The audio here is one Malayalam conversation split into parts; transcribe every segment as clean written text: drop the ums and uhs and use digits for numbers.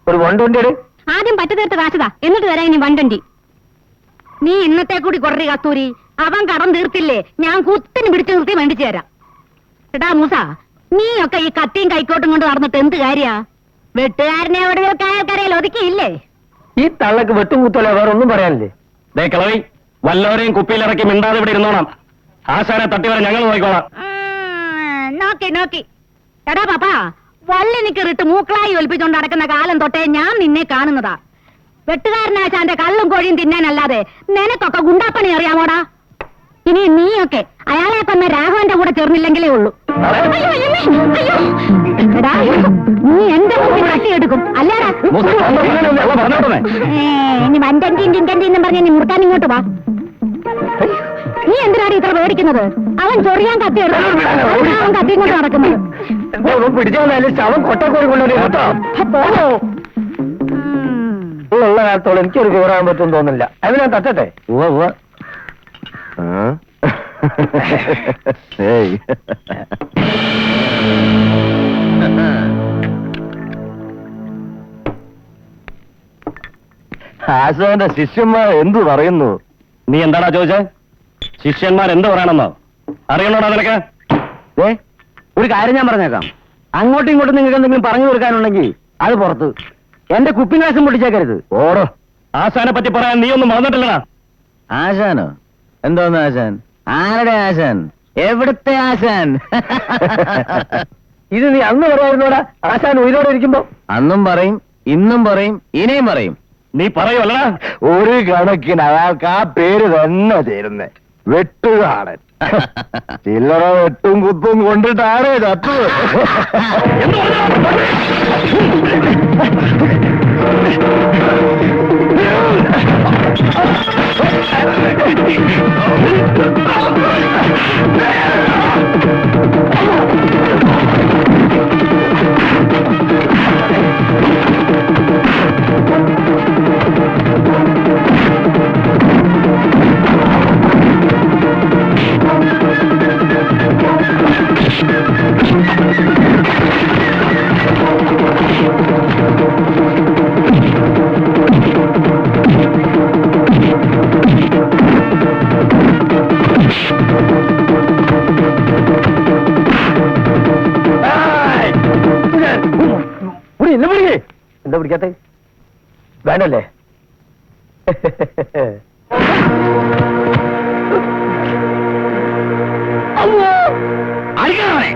ഒരു 120. ആദ്യം പറ്റ തീർത്ത് കാശതാ, എന്നിട്ട് തരാം ഇനി 120. നീ ഇന്നത്തെ കൂടി കുററി കസ്തൂരി, അവൻ കടം തീർത്തില്ലേ ഞാൻ കുത്തിന് പിടിച്ചു നിർത്തി വേണ്ടിച്ചു തരാം. എടാ മൂസ, നീയൊക്കെ ഈ കത്തിയും കൈക്കോട്ടും കൊണ്ട് നടന്നിട്ട് എന്ത് കാര്യാ? വെട്ടുകാരനെ എവിടെയോ കായൽക്കരയിൽ ഒതുക്കിയില്ലേ? ഈ തള്ളക്ക് വെട്ടും കുത്തല്ല, വേറെ ഒന്നും പറയാനില്ലേ? ദേ കിളവി, വല്ലവരെയും കുപ്പിയിലിറക്കി മിണ്ടാതെ ഇവിടെ ഇരുന്നോണം. ആശാനെ തട്ടിവരെ ഞങ്ങൾ നോക്കിക്കോളാം. നോക്കി. എടാ പാപ്പാ, വള്ളിനിക്കിറിട്ട് മൂക്കളായി ഒലിപ്പിച്ചോണ്ട് നടക്കുന്ന കാലം തൊട്ടേ ഞാൻ നിന്നെ കാണുന്നതാ. വെട്ടുകാരനാശാന്റെ കള്ളും കോഴിയും തിന്നാനല്ലാതെ നിനക്കൊക്കെ ഗുണ്ടാപ്പണി അറിയാമോടാ? ഇനി നീയൊക്കെ അയാളെ കൊന്ന രാഘവന്റെ കൂടെ ചേർന്നില്ലെങ്കിലേ ഉള്ളൂ. എടാ, നീ എന്റെ മുമ്പിൽ തട്ടിയെടുക്കും അല്ലേടാ? ഇനി വണ്ടന്റെയും ടിങ്കന്റെയും പറഞ്ഞ നീ മുറുക്കാൻ ഇങ്ങോട്ട് വാ. നീ എന്തിനാണ് ഇത്ര പേടിക്കുന്നത്? അവൻ ചൊറിയാൻ കത്തിയെടുക്കും, അവൻ കത്തിയും കൊണ്ട് നടക്കുന്നത്. ശവം കൊട്ടക്കോറി കൊണ്ടുവന്നോ ഉള്ള കാലത്തോളം എനിക്കൊരു കയറാൻ പറ്റും തോന്നില്ല. അത് ഞാൻ തട്ടട്ടെ. ആശാന്റെ ശിഷ്യന്മാർ എന്തു പറയുന്നു? നീ എന്താടാ ചോദിച്ചേ? ശിഷ്യന്മാർ എന്ത് പറയണമെന്നോ അറിയണോടാ നിനക്ക്? ഒരു കാര്യം ഞാൻ പറഞ്ഞേക്കാം, അങ്ങോട്ടും ഇങ്ങോട്ടും നിങ്ങൾക്ക് എന്തെങ്കിലും പറഞ്ഞു കൊടുക്കാനുണ്ടെങ്കിൽ അത് പുറത്ത്. എന്റെ കുപ്പിനാശം പൊട്ടിച്ചേക്കരുത്. ഓടോ. ആശാനെ പറ്റി പറയാൻ നീ ഒന്നും മറന്നിട്ടില്ലടാ. ആശാനോ? എന്തോന്ന് ആശാൻ? ആരുടെ ആശാൻ? എവിടുത്തെ ആശാൻ? ഇത് നീ അന്ന് പറയായിരുന്നോടാ ആശാൻ ഉയരോടെ ഇരിക്കുമ്പോ? അന്നും പറയും, ഇന്നും പറയും, ഇനിയും പറയും. നീ പറയുമല്ലടാ. ഒരു കണക്കിന് അയാൾക്ക് ആ പേര് തന്നെ ചേരുന്നേ, വെട്ടുകാടൻ. ചില്ലറ വെട്ടും കുത്തും കൊണ്ടിട്ടാണ് ചത്തു. എന്താ പിടിക്കാത്ത? വേണ്ടല്ലേ? അടിക്കണേ.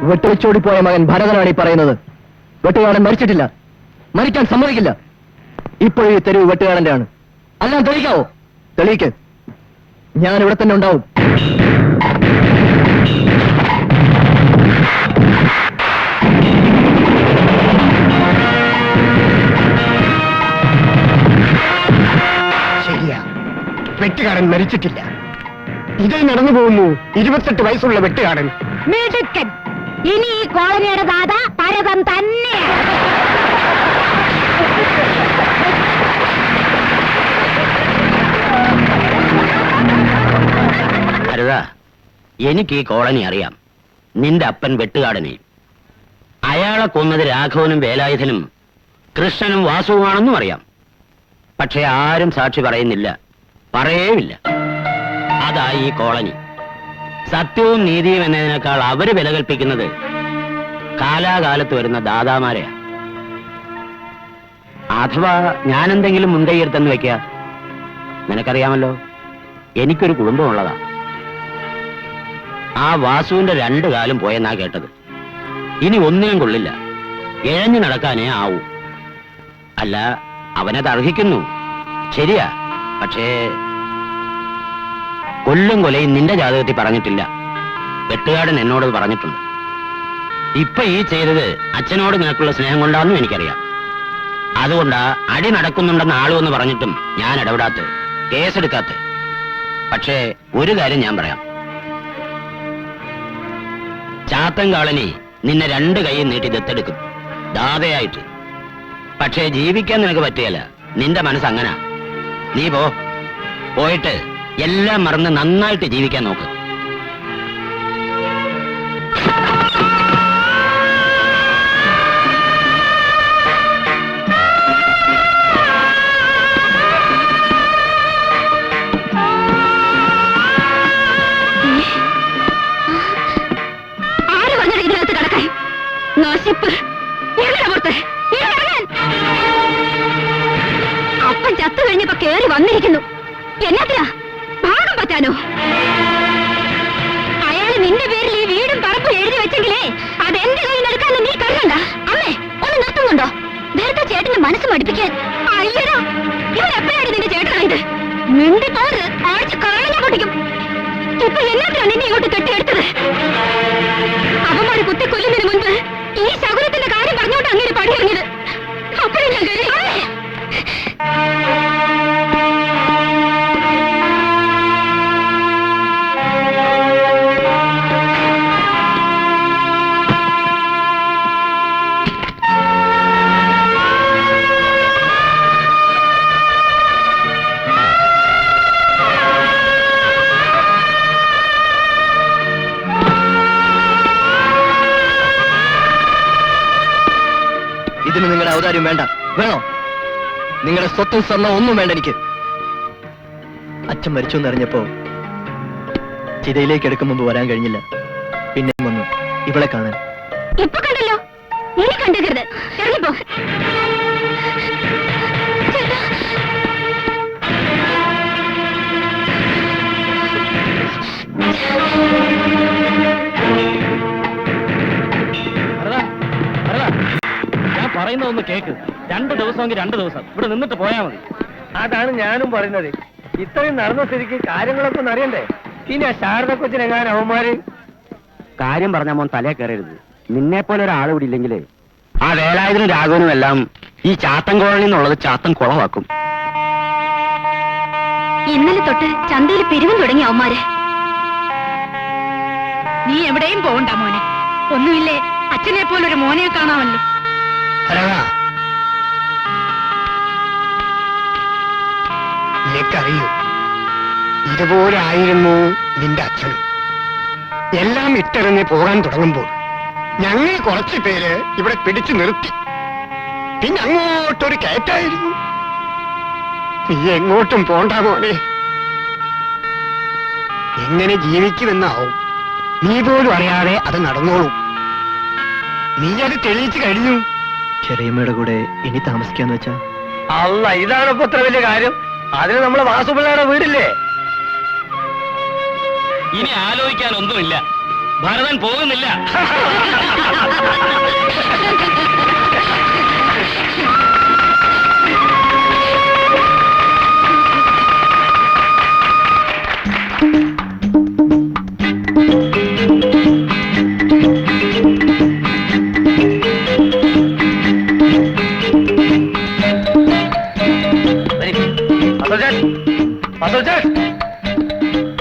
വെട്ടുവെച്ചോടിപ്പോയ മകൻ ഭരതനാണ് ഈ പറയുന്നത്. വെട്ടുകാരൻ മരിച്ചിട്ടില്ല, മരിക്കാൻ സമ്മതിക്കില്ല. ഇപ്പോഴീ തെരുവ് വെട്ടുകാരന്റെ ആണ്. അല്ലാതെ തെളിയിക്കാവോ? തെളിയിക്ക്. ഞാൻ ഇവിടെ തന്നെ ഉണ്ടാവും. ശരിയാ, വെട്ടുകാരൻ മരിച്ചിട്ടില്ല. ഇതേ നടന്നു പോകുന്നു 28 വയസ്സുള്ള വെട്ടുകാരൻ. മിടുക്കൻ. ഇനി ഈ കോളനിയുടെ ദാത ഭരതൻ തന്നെയാണ്. ഭരത, എനിക്ക് ഈ കോളനി അറിയാം. നിന്റെ അപ്പൻ വെട്ടുകാടനെ. അയാളെ കൊന്നത് രാഘവനും വേലായുധനും കൃഷ്ണനും വാസുവുമാണെന്നും അറിയാം. പക്ഷെ ആരും സാക്ഷി പറയുന്നില്ല, പറയേമില്ല. അതാ ഈ കോളനി. സത്യവും നീതിയും എന്നതിനേക്കാൾ അവര് വില കൽപ്പിക്കുന്നത് കാലാകാലത്ത് വരുന്ന ദാതാമാരെയാ. അഥവാ ഞാനെന്തെങ്കിലും മുൻകൈയെടുത്തെന്ന് വെക്ക, നിനക്കറിയാമല്ലോ, എനിക്കൊരു കുടുംബമുള്ളതാ. ആ വാസുവിന്റെ 2 കാലും പോയെന്നാ കേട്ടത്. ഇനി ഒന്നിനും കൊള്ളില്ല, ഇഴഞ്ഞു നടക്കാനേ ആവൂ. അല്ല, അവനത് അർഹിക്കുന്നു, ശരിയാ. പക്ഷേ കൊല്ലും കൊലയും നിന്റെ ജാതകത്തിൽ പറഞ്ഞിട്ടില്ല. വെട്ടുകാടൻ എന്നോട് പറഞ്ഞിട്ടുണ്ട്. ഇപ്പൊ ഈ ചെയ്തത് അച്ഛനോട് നിനക്കുള്ള സ്നേഹം കൊണ്ടാണെന്നും എനിക്കറിയാം. അതുകൊണ്ടാ അടി നടക്കുന്നുണ്ടെന്ന് ആളുവെന്ന് പറഞ്ഞിട്ടും ഞാൻ ഇടപെടാത്ത, കേസെടുക്കാത്ത. പക്ഷേ ഒരു കാര്യം ഞാൻ പറയാം, ചാത്തൻ കാളനി നിന്നെ 2 കൈയും നീട്ടി ദത്തെടുക്കും, ദാതയായിട്ട്. പക്ഷേ ജീവിക്കാൻ നിനക്ക് പറ്റിയല്ല. നിന്റെ മനസ്സ് അങ്ങനാ. നീ പോയിട്ട് എല്ലാം മറന്ന് നന്നായിട്ട് ജീവിക്കാൻ നോക്ക്. ആര് പറഞ്ഞത് ഇതിനകത്ത് കിടക്കാൻ? നശിപ്പ്. അപ്പൻ ചത്തു കഴിഞ്ഞപ്പോ കേറി വന്നിരിക്കുന്നു. എന്നത്തിനാ? ഭാഗം പറ്റാനോ? അയാള് നിന്റെ പേരിൽ ഈ വീടും പറമ്പും എഴുതി വെച്ചെങ്കിലേ അതെന്റെ കയ്യിൽ എടുക്കാന്ന് നീ കരുതണ്ട. അമ്മേ, ഒന്ന് നിർത്തുന്നുണ്ടോ? വെറുതെ ചേട്ടന്റെ മനസ്സ് മടുപ്പിക്കാൻ. അയ്യടാ, ഇവൻ എപ്പോഴാണ് നിന്റെ ചേട്ടനായത്? മിണ്ടി പോര്, ആഴ്ച കാണാൻ പൊട്ടിക്കും. ഇപ്പൊ എന്നത്തിനാണ് നിന്നെ ഇങ്ങോട്ട് കെട്ടിയെടുത്തത്? അവന്മാര് കുത്തി കൊല്ലുന്നതിന് മുൻപ് ഈ ശകുനത്തിന്റെ കാര്യം പറഞ്ഞോണ്ട് അങ്ങനെ പടിയിറങ്ങിയത്. അപ്പോഴും ഞാൻ കരുതി ഇതിന് നിങ്ങളുടെ ഔദാര്യം വേണ്ട. വേണോ? നിങ്ങളുടെ സ്വത്തും സ്വർണ്ണം ഒന്നും വേണ്ട എനിക്ക്. അച്ഛൻ മരിച്ചു എന്നറിഞ്ഞപ്പോ ചിതയിലേക്ക് എടുക്കും മുമ്പ് വരാൻ കഴിഞ്ഞില്ല. പിന്നെ വന്നു ഇവളെ കാണാൻ. ഇപ്പൊ കണ്ടല്ലോ, ഇനി കണ്ടേക്കരുത്. ഇറങ്ങിപ്പോ. ഞാൻ പറയുന്ന ഒന്ന് കേക്ക്. 2 ദിവസമെങ്കിൽ 2 ദിവസം ഇവിടെ നിന്നിട്ട് പോയാ മതി. അതാണ് ഞാനും പറയുന്നത്. ഇത്രയും നടന്ന സ്ഥിതിക്ക് കാര്യങ്ങളൊക്കെ ഒന്ന് അറിയണ്ടേ? ഇനി ആ ശാരദ കൊച്ചിനെങ്ങാനും അവന്മാര് കാര്യം പറഞ്ഞ മോൻ തലേ കയറരുത്. നിന്നെ പോലെ ഒരാൾ ഇവിടെ ഇല്ലെങ്കിലേ ആ വേലായുധനും രാഘവനും എല്ലാം ഈ ചാത്തൻ കോളനി എന്നുള്ളത് ചാത്തൻ കുളവാക്കും. ഇന്നലെ തൊട്ട് ചന്തയിൽ പിരിവും തുടങ്ങി അവന്മാര്. നീ എവിടെയും പോകണ്ട മോനെ. ഒന്നുമില്ലേ, അച്ഛനെ പോലൊരു മോനെ കാണാമല്ലോ. നിനക്കറിയൂ, ഇതുപോലെ ആയിരുന്നു നിന്റെ അച്ഛനും. എല്ലാം ഇട്ടെറിഞ്ഞ് പോകാൻ തുടങ്ങുമ്പോൾ ഞങ്ങൾ കുറച്ചു പേര് ഇവിടെ പിടിച്ചു നിർത്തി. പിന്നെ അങ്ങോട്ടൊരു കയറ്റായിരുന്നു. നീ എങ്ങോട്ടും പോണ്ട മോനെ. എങ്ങനെ ജീവിക്കുമെന്നാവും. നീ പോലും അറിയാതെ അത് നടന്നോളും. നീ അത് തെളിയിച്ചു കഴിഞ്ഞു. ചെറിയമ്മയുടെ കൂടെ ഇനി താമസിക്കാന്ന് വെച്ചാ അല്ല, ഇതാണ് ഇപ്പൊ ഇത്ര വലിയ കാര്യം. അതിന് നമ്മളെ വാസുപിള്ളയുടെ വീടില്ലേ? ഇനി ആലോചിക്കാനൊന്നുമില്ല. ഭരതൻ പോകുന്നില്ല.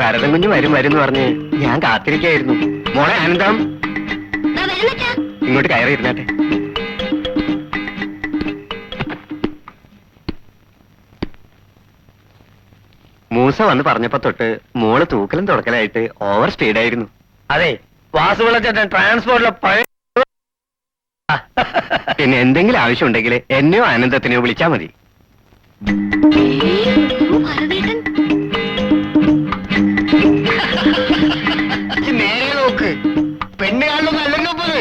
ഭരതൻ കുഞ്ഞ് വരും എന്ന് പറഞ്ഞ് ഞാൻ കാത്തിരിക്കായിരുന്നു. മോളെ ആനന്ദം, ഇങ്ങോട്ട് കയറി ഇരുന്നാട്ടെ. മൂസ വന്ന് പറഞ്ഞപ്പോ തൊട്ട് മോള് തൂക്കലും തുടക്കലായിട്ട് ഓവർ സ്പീഡായിരുന്നു. അതെ, വാസുപിള്ള ചേട്ടൻ ട്രാൻസ്പോർട്ടിലെ പഴയ പിന്നെ എന്തെങ്കിലും ആവശ്യമുണ്ടെങ്കിൽ എന്നെയോ ആനന്ദത്തിനെയോ വിളിച്ചാ മതി. നേരെ നോക്ക്, പെണ്ണ് കാണുന്ന അല്ലെന്നോ പോല്.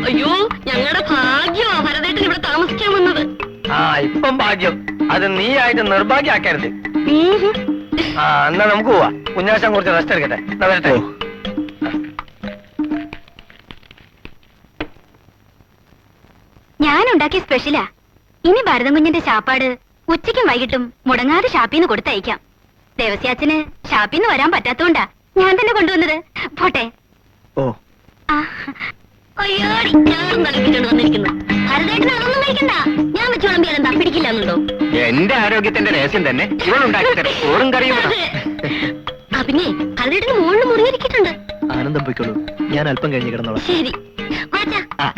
അയ്യോ, ഞങ്ങളുടെ ഭാഗ്യമാ ഭരതേട്ടൻ ഇവിടെ താമസിക്കാൻ വന്നത്. ആ, ഇപ്പം ഭാഗ്യം. അത് നീ ആയിട്ട് നിർഭാഗ്യാക്കരുത്. ആ, എന്നാ നമുക്ക് പോവാ. കുഞ്ഞാശം കുറച്ച് റെസ്റ്റ് എടുക്കട്ടെ. എന്നാ വരട്ടെ. ഞാനുണ്ടാക്കിയ സ്പെഷ്യലാ. ഇനി ഭരതം കുഞ്ഞിന്റെ ശാപ്പാട് ഉച്ചയ്ക്കും വൈകിട്ടും മുടങ്ങാതെ ഷാപ്പിന്ന് കൊടുത്തയക്കാം. ദേവസ്യാച്ചന് ഷാപ്പിന്ന് വരാൻ പറ്റാത്തോണ്ടാ ഞാൻ തന്നെ കൊണ്ടുവന്നത്. പോട്ടെ. ഓ, അയ്യോടി, ഞാനും കളിപ്പിച്ചോണ്ട് വന്നിരിക്കുന്നു. ഭരതേട്ടന് അതൊന്നും കഴിക്കണ്ട. ഞാൻ വെച്ച് വിളമ്പിയാൽ എന്താ പിടിക്കില്ലെന്നുണ്ടോ? എന്റെ ആരോഗ്യത്തിന്റെ രഹസ്യം തന്നെ ഇവളുണ്ടാക്കി തരും. ചോറും കറിയും കൂടെ. ആ, പിന്നെ ഭരതേട്ടന് മുകളിൽ മുറിയിരിക്കിട്ടുണ്ട്. ആനന്ദം പൊയ്ക്കോളൂ, ഞാൻ അല്പം കഴിഞ്ഞ് കിടന്നോളാം. ശരി, മാറ്റാ. ആ